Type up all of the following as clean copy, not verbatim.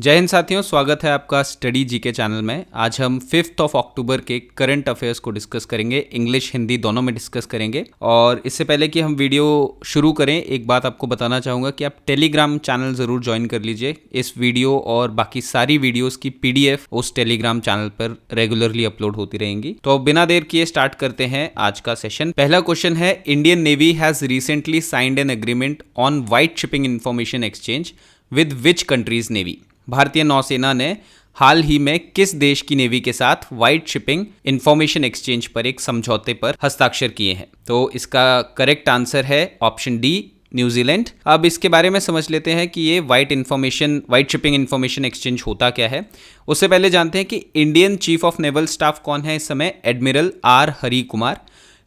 जय हिंद साथियों, स्वागत है आपका स्टडी जीके चैनल में। आज हम 5 अक्टूबर के करंट अफेयर्स को डिस्कस करेंगे। इंग्लिश हिंदी दोनों में डिस्कस करेंगे। और इससे पहले कि हम वीडियो शुरू करें, एक बात आपको बताना चाहूँगा कि आप टेलीग्राम चैनल ज़रूर ज्वाइन कर लीजिए। इस वीडियो और बाकी सारी वीडियोस की PDF उस टेलीग्राम चैनल पर रेगुलरली अपलोड होती रहेंगी। तो बिना देर किए स्टार्ट करते हैं आज का सेशन। पहला क्वेश्चन है, Indian navy has recently signed an agreement on white shipping information exchange with which countries navy. भारतीय नौसेना ने हाल ही में किस देश की नेवी के साथ वाइट शिपिंग इंफॉर्मेशन एक्सचेंज पर एक समझौते पर हस्ताक्षर किए हैं? तो इसका करेक्ट आंसर है ऑप्शन डी, न्यूजीलैंड। अब इसके बारे में समझ लेते हैं कि ये वाइट शिपिंग इंफॉर्मेशन एक्सचेंज होता क्या है। उससे पहले जानते हैं कि Indian chief of naval staff कौन है इस समय? Admiral R Hari Kumar.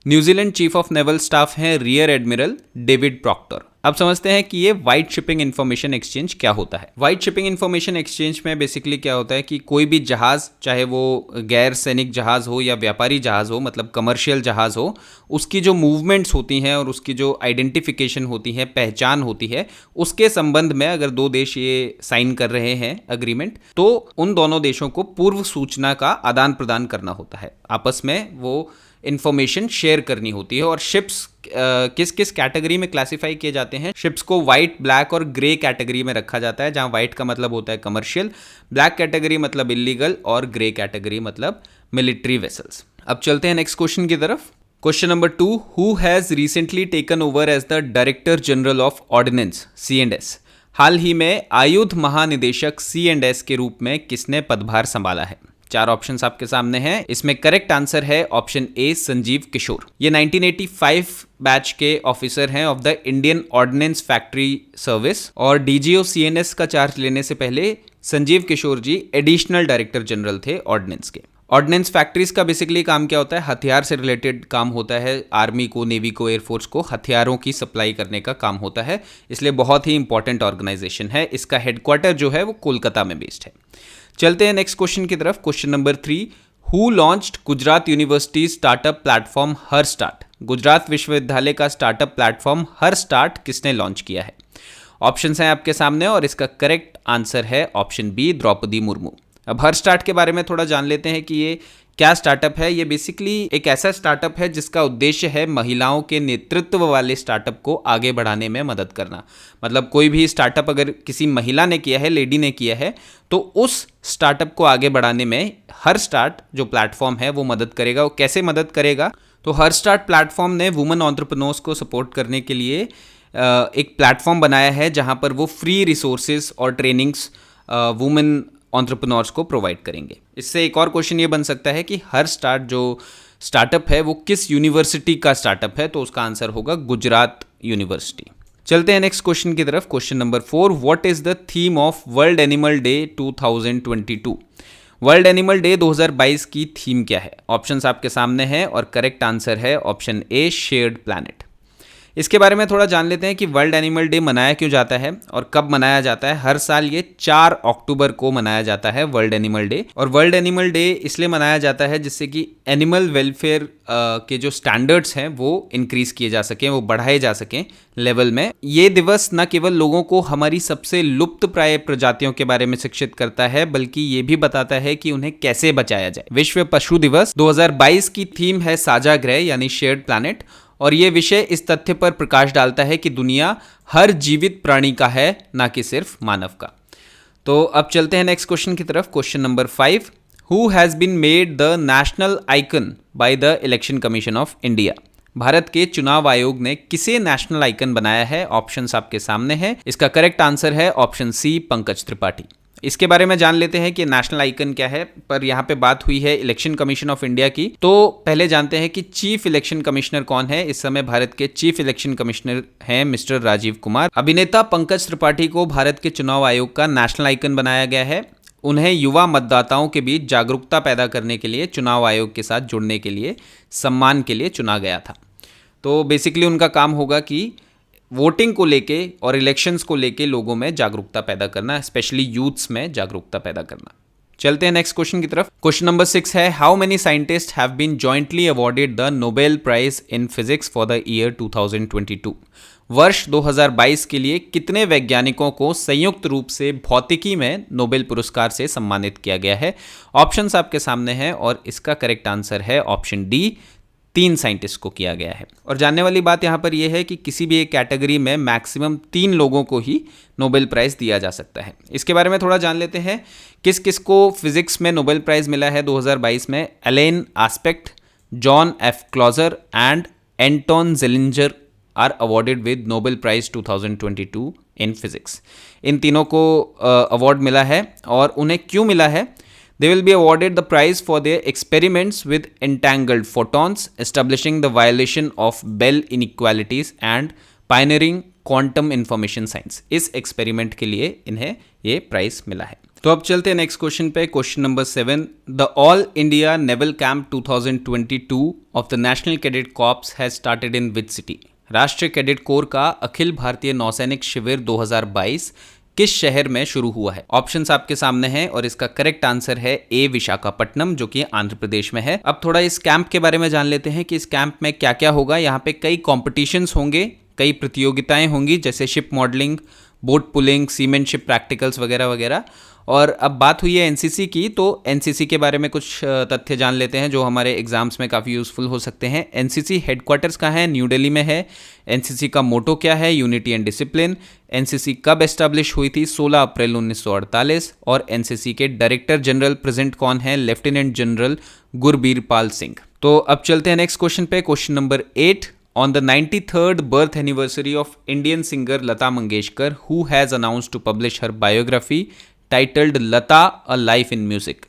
New Zealand chief of naval staff हैं रियर एडमिरल डेविड प्रॉक्टर। अब समझते हैं कि ये वाइट शिपिंग इंफॉर्मेशन एक्सचेंज क्या होता है। वाइट शिपिंग इंफॉर्मेशन एक्सचेंज में बेसिकली क्या होता है कि कोई भी जहाज, चाहे वो गैर सैनिक जहाज हो या व्यापारी जहाज हो, मतलब कमर्शियल जहाज हो, उसकी जो मूवमेंट्स होती हैं और उसकी जो आइडेंटिफिकेशन होती है, पहचान होती है, उसके संबंध में अगर दो देश ये साइन कर रहे हैं अग्रीमेंट, तो उन दोनों देशों को पूर्व सूचना का आदान प्रदान करना होता है। आपस में वो इंफॉर्मेशन शेयर करनी होती है। और शिप्स किस किस कैटेगरी में क्लासिफाई किए जाते हैं? शिप्स को वाइट, ब्लैक और ग्रे कैटेगरी में रखा जाता है, जहां वाइट का मतलब होता है कमर्शियल, ब्लैक कैटेगरी मतलब इलीगल और ग्रे कैटेगरी मतलब मिलिट्री वेसल्स। अब चलते हैं नेक्स्ट क्वेश्चन की तरफ। Question number 2, who has recently taken over as the director general of ordnance C&S? हाल ही में आयुध महानिदेशक C&S के रूप में किसने पदभार संभाला है? 4 ऑप्शंस आपके सामने हैं। इसमें करेक्ट आंसर है ऑप्शन ए, संजीव किशोर। ये 1985 बैच के ऑफिसर हैं of the Indian ordnance factory service. और DGO C&S का चार्ज लेने से पहले संजीव किशोर जी एडिशनल डायरेक्टर जनरल थे ऑर्डिनेंस के। ऑर्डिनेंस फैक्ट्रीज का बेसिकली काम क्या होता है? हथियार से रिलेटेड काम होता है। आर्मी को, नेवी को, एयरफोर्स को हथियारों की सप्लाई करने का काम होता है, इसलिए बहुत ही इंपॉर्टेंट ऑर्गेनाइजेशन है। इसका हेडक्वार्टर जो है वो कोलकाता में बेस्ड है। चलते हैं नेक्स्ट क्वेश्चन की तरफ। Question number 3, who launched Gujarat university startup platform her start? Gujarat विश्वविद्यालय का स्टार्टअप प्लेटफॉर्म हर स्टार्ट किसने लॉन्च किया है? ऑप्शंस हैं आपके सामने और इसका करेक्ट आंसर है ऑप्शन बी, द्रौपदी मुर्मू। अब हर स्टार्ट के बारे में थोड़ा जान लेते हैं कि ये क्या स्टार्टअप है। ये बेसिकली एक ऐसा स्टार्टअप है जिसका उद्देश्य है महिलाओं के नेतृत्व वाले स्टार्टअप को आगे बढ़ाने में मदद करना। मतलब कोई भी स्टार्टअप अगर किसी महिला ने किया है, लेडी ने किया है, तो उस स्टार्टअप को आगे बढ़ाने में हर स्टार्ट जो प्लेटफॉर्म है वो मदद करेगा। वो कैसे मदद करेगा? तो हर स्टार्ट प्लेटफॉर्म ने वुमेन एंटरप्रेन्योर्स को सपोर्ट करने के लिए एक प्लेटफॉर्म बनाया है जहां पर वो फ्री रिसोर्सेज और ट्रेनिंग्स वुमेन एंटरप्रेन्योर्स को प्रोवाइड करेंगे। इससे एक और क्वेश्चन ये बन सकता है कि हर स्टार्ट जो स्टार्टअप है वो किस यूनिवर्सिटी का स्टार्टअप है? तो उसका आंसर होगा गुजरात यूनिवर्सिटी। चलते हैं नेक्स्ट क्वेश्चन की तरफ। Question number 4, what is the theme of world animal day 2022? World animal day 2022 की थीम क्या है? ऑप्शंस आपके सामने हैं और करेक्ट आंसर है ऑप्शन ए, शेयर्ड प्लैनेट। इसके बारे में थोड़ा जान लेते हैं कि वर्ल्ड एनिमल डे मनाया क्यों जाता है और कब मनाया जाता है। हर साल ये 4 अक्टूबर को मनाया जाता है वर्ल्ड एनिमल डे। और वर्ल्ड एनिमल डे इसलिए मनाया जाता है जिससे कि एनिमल वेलफेयर के जो स्टैंडर्ड्स हैं वो इंक्रीज किए जा सकें, वो बढ़ाए जा सकें लेवल में। ये दिवस न केवल लोगों को हमारी सबसे लुप्त प्राय प्रजातियों के बारे में शिक्षित करता है, बल्कि ये भी बताता है कि उन्हें कैसे बचाया जाए। विश्व पशु दिवस 2022 की थीम है साझा ग्रह यानी शेयर्ड प्लैनेट। और ये विषय इस तथ्य पर प्रकाश डालता है कि दुनिया हर जीवित प्राणी का है, ना कि सिर्फ मानव का। तो अब चलते हैं नेक्स्ट क्वेश्चन की तरफ। Question number 5, who has been made the national icon by the election commission of India? भारत के चुनाव आयोग ने किसे नेशनल आइकन बनाया है? ऑप्शंस आपके सामने हैं। इसका करेक्ट आंसर है ऑप्शन सी, पंकज त्रिपाठी। इसके बारे में जान लेते हैं कि नेशनल आइकन क्या है, पर यहाँ पे बात हुई है इलेक्शन कमीशन ऑफ इंडिया की। तो पहले जानते हैं कि चीफ इलेक्शन कमिश्नर कौन है। इस समय भारत के चीफ इलेक्शन कमिश्नर हैं मिस्टर राजीव कुमार। अभिनेता पंकज त्रिपाठी को भारत के चुनाव आयोग का नेशनल आइकन बनाया गया है। उन्हें युवा मतदाताओं के बीच जागरूकता पैदा करने के लिए, चुनाव आयोग के साथ जुड़ने के लिए, सम्मान के लिए चुना गया था। तो बेसिकली उनका काम होगा कि वोटिंग को लेके और इलेक्शंस को लेके लोगों में जागरूकता पैदा करना, स्पेशली यूथ्स में जागरूकता पैदा करना। चलते हैं नेक्स्ट क्वेश्चन की तरफ। क्वेश्चन नंबर 6 है, how many scientist have been jointly awarded the Nobel prize in physics for the year 2022? वर्ष 2022 के लिए कितने वैज्ञानिकों को संयुक्त रूप से भौतिकी में नोबेल पुरस्कार से सम्मानित किया गया है? ऑप्शंस आपके सामने हैं और इसका करेक्ट आंसर है ऑप्शन डी, 3 साइंटिस्ट को किया गया है। और जानने वाली बात यहाँ पर यह है कि किसी भी एक कैटेगरी में मैक्सिमम 3 लोगों को ही नोबेल प्राइज़ दिया जा सकता है। इसके बारे में थोड़ा जान लेते हैं। किस किस को फिजिक्स में नोबेल प्राइज़ मिला है 2022 में? Alain Aspect, John F Clauser and Anton Zeilinger are awarded with Nobel prize 2022 in physics. इन तीनों को अवार्ड मिला है और उन्हें क्यों मिला है? They will be awarded the prize for their experiments with entangled photons, establishing the violation of Bell inequalities and pioneering quantum information science। इस एक्सपेरिमेंट के लिए इन्हें ये प्राइज मिला है। तो अब चलते हैं नेक्स्ट क्वेश्चन पे। Question number 7, the all India naval camp 2022 of the national cadet corps has started in which city? राष्ट्रीय कैडेट कोर का अखिल भारतीय नौसैनिक शिविर 2022 किस शहर में शुरू हुआ है? ऑप्शंस आपके सामने हैं और इसका करेक्ट आंसर है ए, विशाखापट्टनम, जो कि आंध्र प्रदेश में है। अब थोड़ा इस कैंप के बारे में जान लेते हैं कि इस कैंप में क्या क्या होगा। यहाँ पे कई कॉम्पिटिशन्स होंगे, कई प्रतियोगिताएं होंगी, जैसे ship modelling, boat pulling, seamanship practicals वगैरह वगैरह। और अब बात हुई है एनसीसी की, तो एनसीसी के बारे में कुछ तथ्य जान लेते हैं जो हमारे एग्जाम्स में काफ़ी यूज़फुल हो सकते हैं। एनसीसी हेडक्वार्टर्स कहाँ है? न्यू दिल्ली में है। एनसीसी का मोटो क्या है? Unity and discipline. एनसीसी कब एस्टैब्लिश हुई थी? 16 अप्रैल 1948। और एनसीसी के डायरेक्टर जनरल प्रेजेंट कौन है? Lieutenant general Gurbir Pal Singh. तो अब चलते हैं नेक्स्ट क्वेश्चन पे। Question number 8, on the 93rd birth anniversary of Indian singer Lata Mangeshkar, who has announced to publish her biography titled Lata: A Life in Music।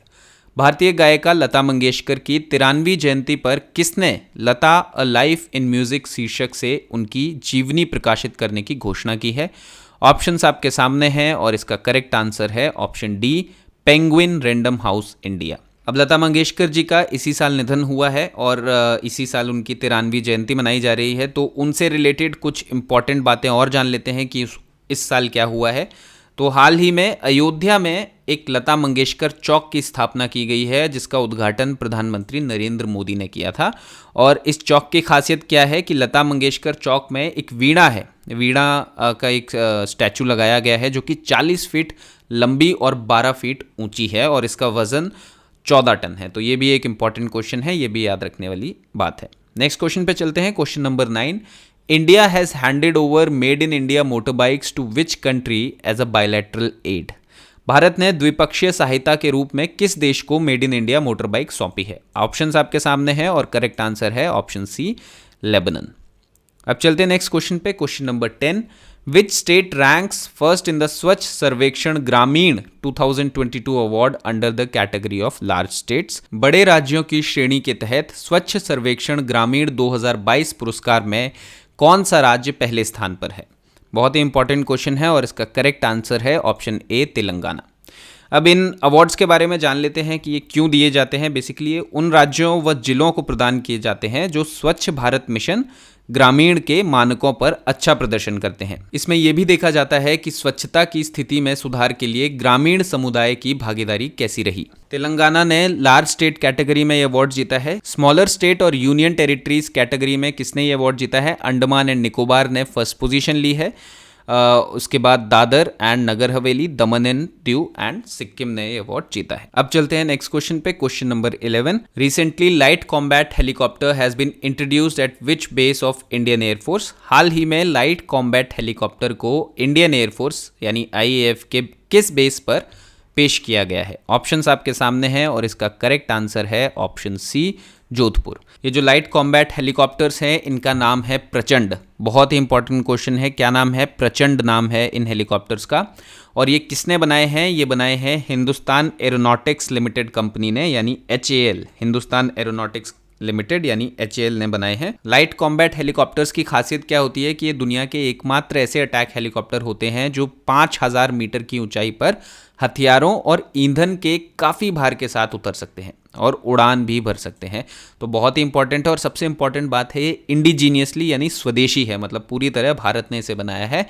भारतीय गायिका लता मंगेशकर की 93वीं जयंती पर किसने लता अ लाइफ इन म्यूजिक शीर्षक से उनकी जीवनी प्रकाशित करने की घोषणा की है? ऑप्शंस आपके सामने हैं और इसका करेक्ट आंसर है option D, penguin random house India. अब लता मंगेशकर जी का इसी साल निधन हुआ है और इसी साल उनकी 93वीं जयंती मनाई जा रही है, तो उनसे रिलेटेड कुछ इंपॉर्टेंट बातें और जान लेते हैं कि इस साल क्या हुआ है। तो हाल ही में अयोध्या में एक लता मंगेशकर चौक की स्थापना की गई है, जिसका उद्घाटन प्रधानमंत्री नरेंद्र मोदी ने किया था। और इस चौक की खासियत क्या है कि लता मंगेशकर चौक में एक वीणा है, वीणा का एक स्टैचू लगाया गया है जो कि 40 फीट लंबी और 12 फीट ऊंची है और इसका वजन 14 टन है। तो ये भी एक इंपॉर्टेंट क्वेश्चन है, ये भी याद रखने वाली बात है। नेक्स्ट क्वेश्चन पे चलते हैं। Question number 9, India has handed over made in India motor bikes to which country as a bilateral aid? भारत ने द्विपक्षीय सहायता के रूप में किस देश को made in India motor bike सौंपी है? ऑप्शंस आपके सामने हैं और करेक्ट आंसर है ऑप्शन सी, लेबनान। अब चलते हैं नेक्स्ट क्वेश्चन पे। Question number 10, which state ranks first in the Swachh Survekshan Grameen 2022 award under the category of large states? बड़े राज्यों की श्रेणी के तहत स्वच्छ सर्वेक्षण ग्रामीण 2022 पुरस्कार में कौन सा राज्य पहले स्थान पर है? बहुत ही इंपॉर्टेंट क्वेश्चन है और इसका करेक्ट आंसर है ऑप्शन ए, तेलंगाना। अब इन अवार्ड्स के बारे में जान लेते हैं कि ये क्यों दिए जाते हैं। बेसिकली ये उन राज्यों व जिलों को प्रदान किए जाते हैं जो स्वच्छ भारत मिशन ग्रामीण के मानकों पर अच्छा प्रदर्शन करते हैं। इसमें यह भी देखा जाता है कि स्वच्छता की स्थिति में सुधार के लिए ग्रामीण समुदाय की भागीदारी कैसी रही। तेलंगाना ने लार्ज स्टेट कैटेगरी में यह अवार्ड जीता है। स्मॉलर स्टेट और यूनियन टेरिटरीज कैटेगरी में किसने यह अवार्ड जीता है? अंडमान एंड निकोबार ने फर्स्ट पोजीशन ली है। उसके बाद Dadar and Nagar Haveli, Daman and Diu and Sikkim ने ये अवार्ड जीता है। अब चलते हैं नेक्स्ट क्वेश्चन पे। Question number 11, recently light combat helicopter has been introduced at which base of Indian air force? हाल ही में लाइट कॉम्बैट हेलीकॉप्टर को इंडियन एयरफोर्स यानी आईएएफ के किस बेस पर पेश किया गया है? ऑप्शंस आपके सामने हैं और इसका करेक्ट आंसर है ऑप्शन सी, जोधपुर। ये जो लाइट कॉम्बैट हेलीकॉप्टर्स हैं इनका नाम है प्रचंड। बहुत ही इंपॉर्टेंट क्वेश्चन है, क्या नाम है? प्रचंड नाम है इन हेलीकॉप्टर्स का। और ये किसने बनाए हैं? ये बनाए हैं हिंदुस्तान एरोनॉटिक्स लिमिटेड कंपनी ने, यानी HAL, हिंदुस्तान एरोनॉटिक्स लिमिटेड यानी HAL ने बनाए हैं। लाइट कॉम्बैट हेलीकॉप्टर्स की खासियत क्या होती है कि ये दुनिया के एकमात्र ऐसे अटैक हेलीकॉप्टर होते हैं जो 5000 मीटर की ऊंचाई पर हथियारों और ईंधन के काफ़ी भार के साथ उतर सकते हैं और उड़ान भी भर सकते हैं। तो बहुत ही इंपॉर्टेंट है और सबसे इंपॉर्टेंट बात है ये इंडिजीनियसली यानी स्वदेशी है, मतलब पूरी तरह भारत ने इसे बनाया है।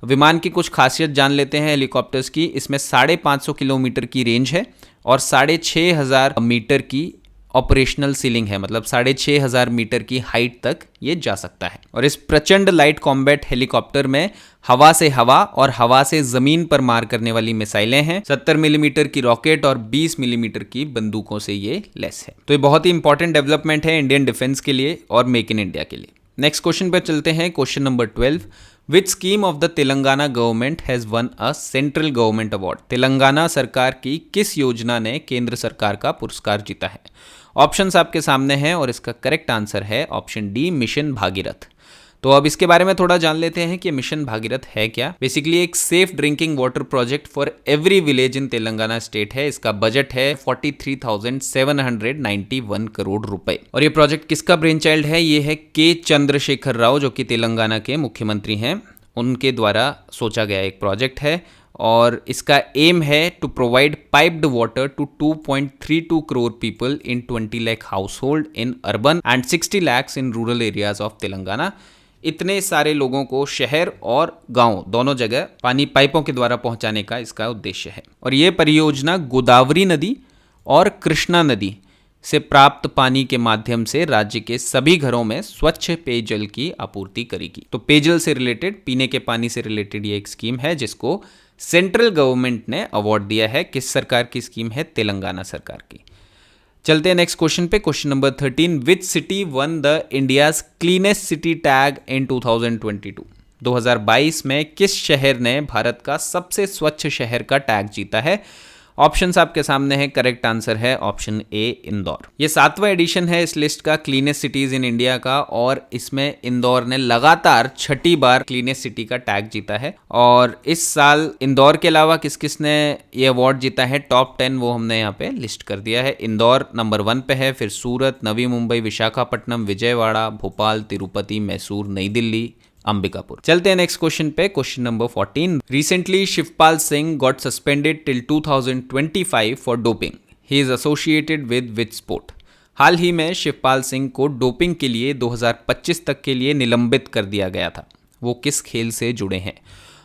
विमान की कुछ खासियत जान लेते हैं हेलीकॉप्टर्स की। इसमें 550 किलोमीटर की रेंज है और 6500 मीटर की ऑपरेशनल सीलिंग है, मतलब 6,500 मीटर की हाइट तक ये जा सकता है। और इस प्रचंड लाइट कॉम्बैट हेलीकॉप्टर में हवा से हवा और हवा से जमीन पर मार करने वाली मिसाइलें हैं, 70 मिलीमीटर की रॉकेट और 20 मिलीमीटर की बंदूकों से ये लेस है। तो ये बहुत ही इंपॉर्टेंट डेवलपमेंट है इंडियन डिफेंस के लिए और मेक इन इंडिया के लिए। नेक्स्ट क्वेश्चन पर चलते हैं, question number 12। Which scheme of the Telangana government has one a central government award? Telangana सरकार की किस योजना ने केंद्र सरकार का पुरस्कार जीता है? ऑप्शंस आपके सामने हैं और इसका करेक्ट आंसर है ऑप्शन डी, मिशन भागीरथ। तो अब इसके बारे में थोड़ा जान लेते हैं कि मिशन भागीरथ है क्या। बेसिकली एक safe drinking water project for every village in Telangana state है। इसका बजट है 43,791 करोड़ रुपए। और ये प्रोजेक्ट किसका ब्रेन चाइल्ड है? ये है के चंद्रशेखर राव, जो कि तेलंगाना के मुख्यमंत्री हैं, उनके द्वारा सोचा गया एक प्रोजेक्ट है। और इसका एम है to provide piped water to 2.32 crore people in 20 lakh household in urban and 60 lakhs in rural areas of Telangana. इतने सारे लोगों को शहर और गांव दोनों जगह पानी पाइपों के द्वारा पहुंचाने का इसका उद्देश्य है। और ये परियोजना गोदावरी नदी और कृष्णा नदी से प्राप्त पानी के माध्यम से राज्य के सभी घरों में स्वच्छ पेयजल की आपूर्ति करेगी। तो पेयजल से रिलेटेड, पीने के पानी से रिलेटेड ये एक स्कीम है जिसको सेंट्रल गवर्नमेंट ने अवार्ड दिया है। किस सरकार की स्कीम है? तेलंगाना सरकार की। चलते हैं नेक्स्ट क्वेश्चन पे, question number 13। Which city one the India's cleanest city tag in 2022? 2022 में किस शहर ने भारत का सबसे स्वच्छ शहर का टैग जीता है? ऑप्शंस आपके सामने है, करेक्ट आंसर है ऑप्शन ए, इंदौर। ये 7वां एडिशन है इस लिस्ट का क्लीनेस्ट सिटीज इन इंडिया का, और इसमें इंदौर ने लगातार 6ठी बार क्लीनेस्ट सिटी का टैग जीता है। और इस साल इंदौर के अलावा किस किस ने ये अवार्ड जीता है, टॉप 10 वो हमने यहाँ पे लिस्ट कर दिया है। इंदौर नंबर 1 पे है, फिर सूरत, नवी मुंबई, विशाखापट्टनम, विजयवाड़ा, भोपाल, तिरुपति, मैसूर, नई दिल्ली, अंबिकापुर। चलते हैं नेक्स्ट क्वेश्चन पे, question number 14। Recently Shivpal Singh got suspended till 2025 for doping. He is associated with which sport? हाल ही में शिवपाल सिंह को डोपिंग के लिए 2025 तक के लिए निलंबित कर दिया गया था। वो किस खेल से जुड़े हैं?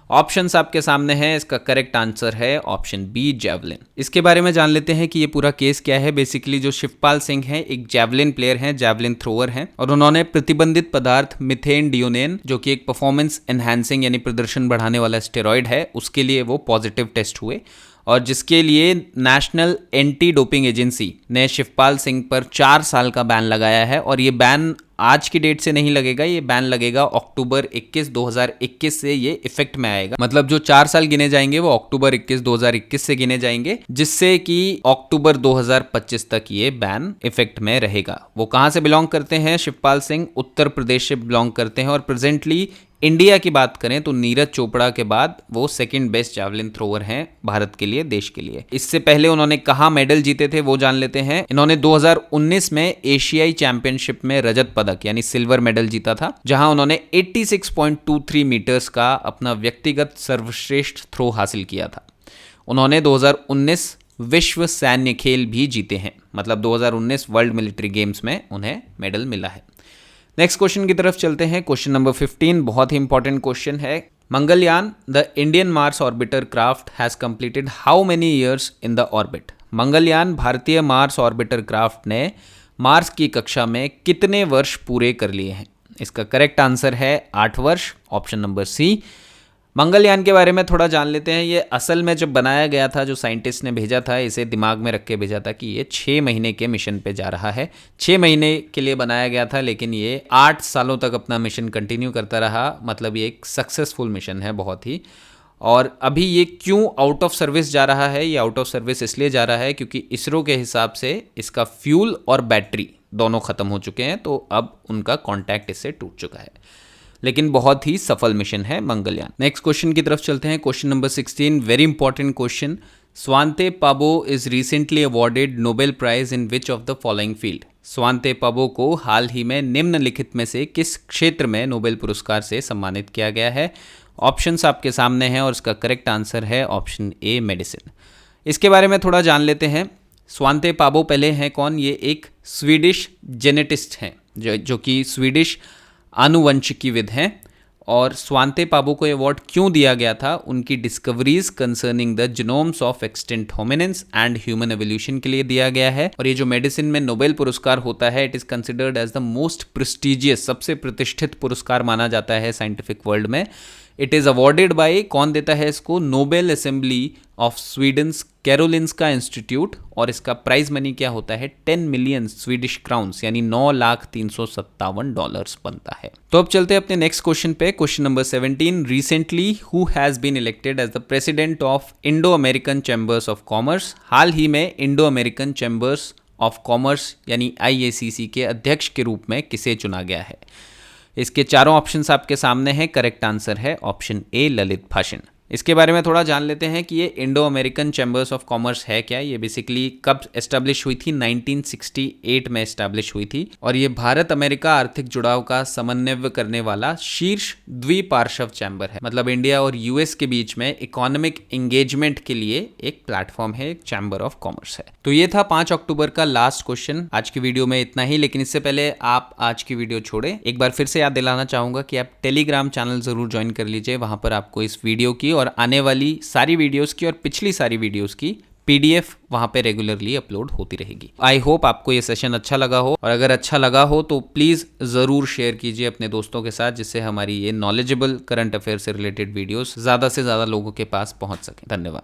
ऑप्शंस आपके सामने हैं, इसका करेक्ट आंसर है ऑप्शन बी, जैवलिन। इसके बारे में जान लेते हैं कि ये पूरा केस क्या है। बेसिकली जो शिवपाल सिंह हैं एक जैवलिन प्लेयर हैं, जैवलिन थ्रोअर हैं, और उन्होंने प्रतिबंधित पदार्थ मिथेन डियोनेन, जो कि एक परफॉर्मेंस एनहांसिंग यानी प्रदर्शन बढ़ाने वाला स्टेरॉइड है, उसके लिए वो पॉजिटिव टेस्ट हुए, और जिसके लिए नेशनल एंटी डोपिंग एजेंसी ने शिवपाल सिंह पर 4 साल का बैन लगाया है। और ये बैन आज की डेट से नहीं लगेगा, ये बैन लगेगा अक्टूबर 21, 2021 से ये इफेक्ट में आएगा। मतलब जो 4 साल गिने जाएंगे वो अक्टूबर 21, 2021 से गिने जाएंगे, जिससे कि अक्टूबर 2025 तक ये बैन इफेक्ट में रहेगा। वो कहां से बिलोंग करते हैं? शिवपाल सिंह उत्तर प्रदेश से बिलोंग करते हैं, और प्रेजेंटली इंडिया की बात करें तो नीरज चोपड़ा के बाद वो सेकंड बेस्ट जैवलिन थ्रोअर हैं भारत के लिए, देश के लिए। इससे पहले उन्होंने कहाँ मेडल जीते थे वो जान लेते हैं। इन्होंने 2019 में एशियाई चैंपियनशिप में रजत पदक यानी सिल्वर मेडल जीता था, जहां उन्होंने 86.23 मीटर्स का अपना व्यक्तिगत सर्वश्रेष्ठ थ्रो हासिल किया था। उन्होंने 2019 विश्व सैन्य खेल भी जीते हैं, मतलब 2019 वर्ल्ड मिलिट्री गेम्स में उन्हें मेडल मिला है। नेक्स्ट क्वेश्चन की तरफ चलते हैं, क्वेश्चन नंबर 15। बहुत ही इंपॉर्टेंट क्वेश्चन है। Mangalyaan the Indian Mars orbiter craft has completed how many years in the orbit? Mangalyaan भारतीय मार्स ऑर्बिटर क्राफ्ट ने मार्स की कक्षा में कितने वर्ष पूरे कर लिए हैं? इसका करेक्ट आंसर है 8 वर्ष, ऑप्शन नंबर सी। मंगलयान के बारे में थोड़ा जान लेते हैं। ये असल में जब बनाया गया था, जो साइंटिस्ट ने भेजा था, इसे दिमाग में रख के भेजा था कि ये 6 महीने के मिशन पे जा रहा है। 6 महीने के लिए बनाया गया था, लेकिन ये 8 सालों तक अपना मिशन कंटिन्यू करता रहा। मतलब ये एक सक्सेसफुल मिशन है बहुत ही। और अभी ये क्यों आउट ऑफ सर्विस जा रहा है? ये आउट ऑफ सर्विस इसलिए जा रहा है क्योंकि इसरो के हिसाब से इसका फ्यूल और बैटरी दोनों खत्म हो चुके हैं, तो अब उनका कॉन्टैक्ट इससे टूट चुका है। लेकिन बहुत ही सफल मिशन है मंगलयान। नेक्स्ट क्वेश्चन की तरफ चलते हैं, question number 16। Very important question. Svante Pääbo is recently awarded Nobel prize in which of the following field? Svante Pääbo को हाल ही में निम्नलिखित में से किस क्षेत्र में नोबेल पुरस्कार से सम्मानित किया गया है? ऑप्शंस आपके सामने हैं और इसका करेक्ट आंसर है ऑप्शन ए, मेडिसिन। इसके बारे में थोड़ा जान लेते हैं। स्वांते पाबो पहले हैं कौन? ये एक स्वीडिश जेनेटिस्ट हैं, जो कि स्वीडिश आनुवंशिकीविद हैं, और स्वांते पाबो को अवार्ड क्यों दिया गया था? उनकी discoveries concerning the genomes of extinct hominins and human evolution के लिए दिया गया है। और ये जो मेडिसिन में नोबेल पुरस्कार होता है, it is considered as the most prestigious, सबसे प्रतिष्ठित पुरस्कार माना जाता है साइंटिफिक वर्ल्ड में। इट इज अवॉर्डेड बाय, कौन देता है इसको? Nobel assembly of Sweden's Karolinska Institute. और इसका प्राइज मनी क्या होता है? 10 मिलियन स्वीडिश क्राउन्स, यानी $9,357 बनता है। तो अब चलते हैं अपने नेक्स्ट क्वेश्चन पे। Question number 17, recently who has been elected as the president of Indo American chambers of commerce? हाल ही में Indo American chambers of commerce यानी IACC के अध्यक्ष के रूप में किसे चुना गया है? इसके चारों ऑप्शंस आपके सामने हैं। करेक्ट आंसर है ऑप्शन ए, ललित भाषण। इसके बारे में थोड़ा जान लेते हैं कि ये Indo American chambers of commerce है क्या। ये बेसिकली कब एस्टैब्लिश हुई थी? 1968 में एस्टैब्लिश हुई थी। और ये भारत अमेरिका आर्थिक जुड़ाव का समन्वय करने वाला शीर्ष द्विपार्श्व चैम्बर है। मतलब इंडिया और US के बीच में इकोनॉमिक एंगेजमेंट के लिए एक प्लेटफॉर्म है, एक चैम्बर ऑफ कॉमर्स है। तो ये था 5 अक्टूबर का लास्ट क्वेश्चन। आज की वीडियो में इतना ही, लेकिन इससे पहले आप आज की वीडियो छोड़े, एक बार फिर से याद दिलाना चाहूंगा कि आप टेलीग्राम चैनल जरूर ज्वाइन कर लीजिए। वहां पर आपको इस वीडियो की और आने वाली सारी वीडियोस की और पिछली सारी वीडियोस की PDF वहां पे रेगुलरली अपलोड होती रहेगी। आई होप आपको ये सेशन अच्छा लगा हो, और अगर अच्छा लगा हो तो प्लीज़ ज़रूर शेयर कीजिए अपने दोस्तों के साथ, जिससे हमारी ये नॉलेजेबल करंट अफेयर से रिलेटेड वीडियोस ज़्यादा से ज़्यादा लोगों के पास पहुंच सके। धन्यवाद।